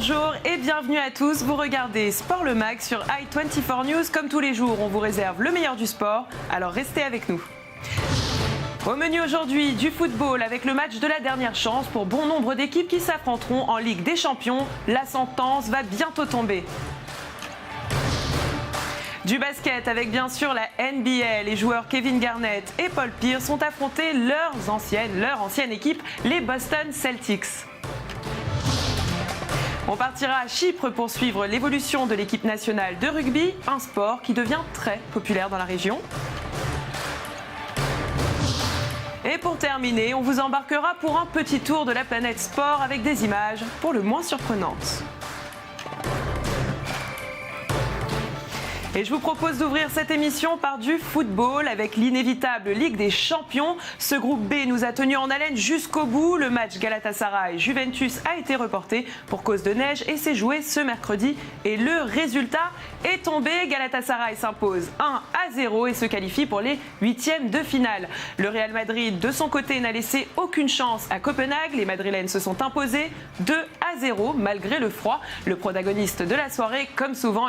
Bonjour et bienvenue à tous. Vous regardez Sport Le Mag sur i24 News. Comme tous les jours, on vous réserve le meilleur du sport. Alors restez avec nous. Au menu aujourd'hui, du football avec le match de la dernière chance pour bon nombre d'équipes qui s'affronteront en Ligue des Champions. La sentence va bientôt tomber. Du basket avec bien sûr la NBA. Les joueurs Kevin Garnett et Paul Pierce ont affronté leur ancienne équipe, les Boston Celtics. On partira à Chypre pour suivre l'évolution de l'équipe nationale de rugby, un sport qui devient très populaire dans la région. Et pour terminer, on vous embarquera pour un petit tour de la planète sport avec des images pour le moins surprenantes. Et je vous propose d'ouvrir cette émission par du football avec l'inévitable Ligue des Champions. Ce groupe B nous a tenus en haleine jusqu'au bout. Le match Galatasaray-Juventus a été reporté pour cause de neige et s'est joué ce mercredi. Et le résultat est tombé. Galatasaray s'impose 1-0 et se qualifie pour les huitièmes de finale. Le Real Madrid, de son côté, n'a laissé aucune chance à Copenhague. Les Madrilènes se sont imposés 2-0 malgré le froid. Le protagoniste de la soirée, comme souvent,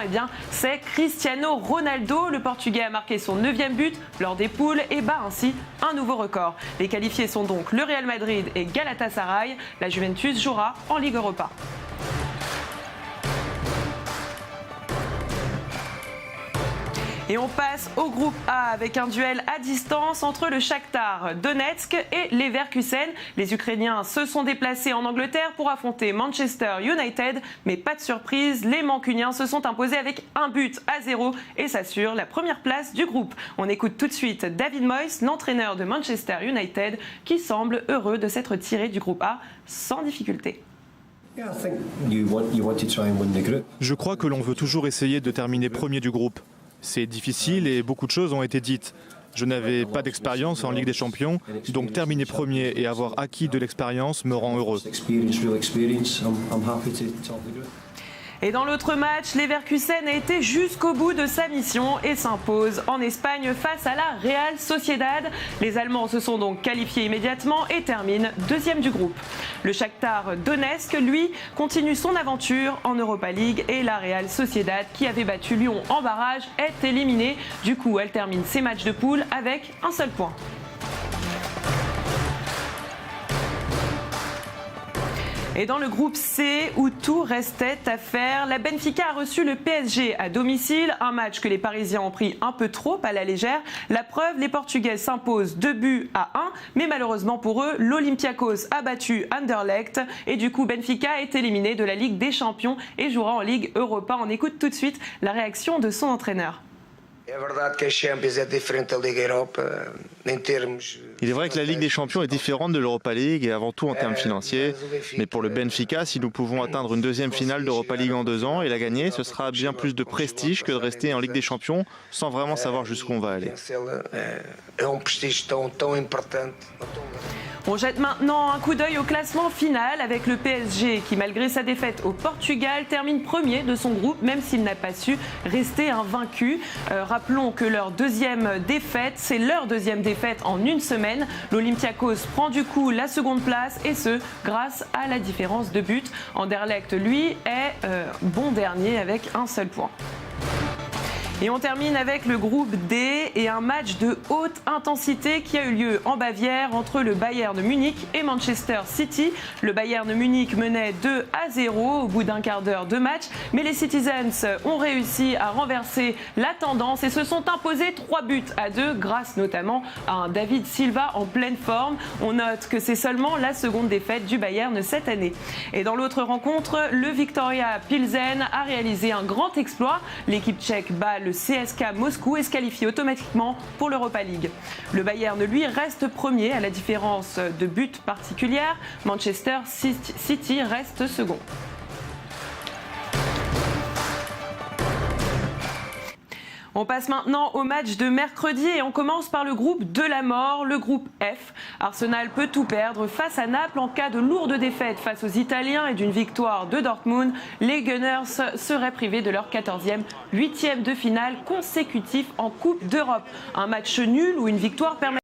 c'est Cristiano Ronaldo. Le Portugais a marqué son 9e but lors des poules et bat ainsi un nouveau record. Les qualifiés sont donc le Real Madrid et Galatasaray. La Juventus jouera en Ligue Europa. Et on passe au groupe A avec un duel à distance entre le Shakhtar Donetsk et Leverkusen. Les Ukrainiens se sont déplacés en Angleterre pour affronter Manchester United. Mais pas de surprise, les Mancuniens se sont imposés avec 1-0 et s'assurent la première place du groupe. On écoute tout de suite David Moyes, l'entraîneur de Manchester United, qui semble heureux de s'être tiré du groupe A sans difficulté. Je crois que l'on veut toujours essayer de terminer premier du groupe. C'est difficile et beaucoup de choses ont été dites. Je n'avais pas d'expérience en Ligue des Champions, donc terminer premier et avoir acquis de l'expérience me rend heureux. Et dans l'autre match, Leverkusen a été jusqu'au bout de sa mission et s'impose en Espagne face à la Real Sociedad. Les Allemands se sont donc qualifiés immédiatement et terminent deuxième du groupe. Le Shakhtar Donetsk, lui, continue son aventure en Europa League et la Real Sociedad, qui avait battu Lyon en barrage, est éliminée. Du coup, elle termine ses matchs de poule avec un seul point. Et dans le groupe C, où tout restait à faire, la Benfica a reçu le PSG à domicile. Un match que les Parisiens ont pris un peu trop à la légère. La preuve, les Portugais s'imposent 2-1. Mais malheureusement pour eux, l'Olympiakos a battu Anderlecht. Et du coup, Benfica est éliminé de la Ligue des Champions et jouera en Ligue Europa. On écoute tout de suite la réaction de son entraîneur. Il est vrai que la Ligue des Champions est différente de l'Europa League et avant tout en termes financiers. Mais pour le Benfica, si nous pouvons atteindre une deuxième finale d'Europa League en 2 ans et la gagner, ce sera bien plus de prestige que de rester en Ligue des Champions sans vraiment savoir jusqu'où on va aller. On jette maintenant un coup d'œil au classement final avec le PSG qui, malgré sa défaite au Portugal, termine premier de son groupe, même s'il n'a pas su rester invaincu. Rappelons que c'est leur deuxième défaite en une semaine. L'Olympiakos prend du coup la seconde place et ce, grâce à la différence de but. Anderlecht, lui, est bon dernier avec un seul point. Et on termine avec le groupe D et un match de haute intensité qui a eu lieu en Bavière entre le Bayern de Munich et Manchester City. Le Bayern de Munich menait 2-0 au bout d'un quart d'heure de match, mais les Citizens ont réussi à renverser la tendance et se sont imposés 3-2 grâce notamment à un David Silva en pleine forme. On note que c'est seulement la seconde défaite du Bayern cette année. Et dans l'autre rencontre, le Viktoria Pilsen a réalisé un grand exploit. L'équipe tchèque bat le CSKA Moscou et se qualifie automatiquement pour l'Europa League. Le Bayern, lui, reste premier à la différence de buts particulière. Manchester City reste second. On passe maintenant au match de mercredi et on commence par le groupe de la mort, le groupe F. Arsenal peut tout perdre face à Naples en cas de lourde défaite face aux Italiens et d'une victoire de Dortmund. Les Gunners seraient privés de leur 14e, 8e de finale consécutif en Coupe d'Europe. Un match nul ou une victoire permet